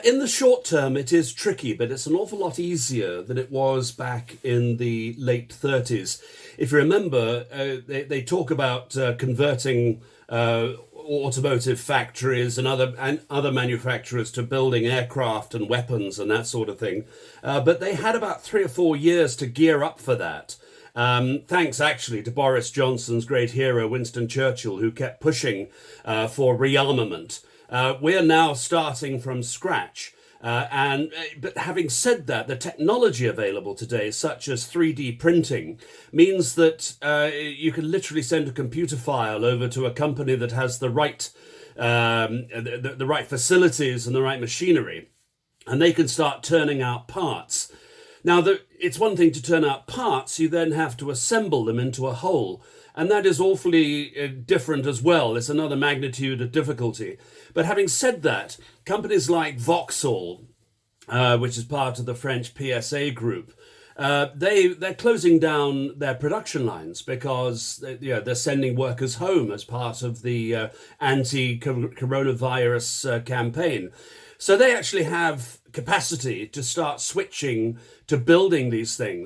In the short term, it is tricky, but it's an awful lot easier than it was back in the late 30s. If you remember, they talk about converting automotive factories and other manufacturers to building aircraft and weapons and that sort of thing. But they had about 3 or 4 years to gear up for that. Thanks actually to Boris Johnson's great hero, Winston Churchill, who kept pushing for rearmament. We're now starting from scratch. But having said that, the technology available today, such as 3D printing, means that you can literally send a computer file over to a company that has the right facilities and the right machinery, and they can start turning out parts. Now, it's one thing to turn out parts, you then have to assemble them into a whole. And that is awfully different as well. It's another magnitude of difficulty. But having said that, companies like Vauxhall, which is part of the French PSA group, they're closing down their production lines because they're sending workers home as part of the anti-coronavirus campaign. So they actually have capacity to start switching to building these things.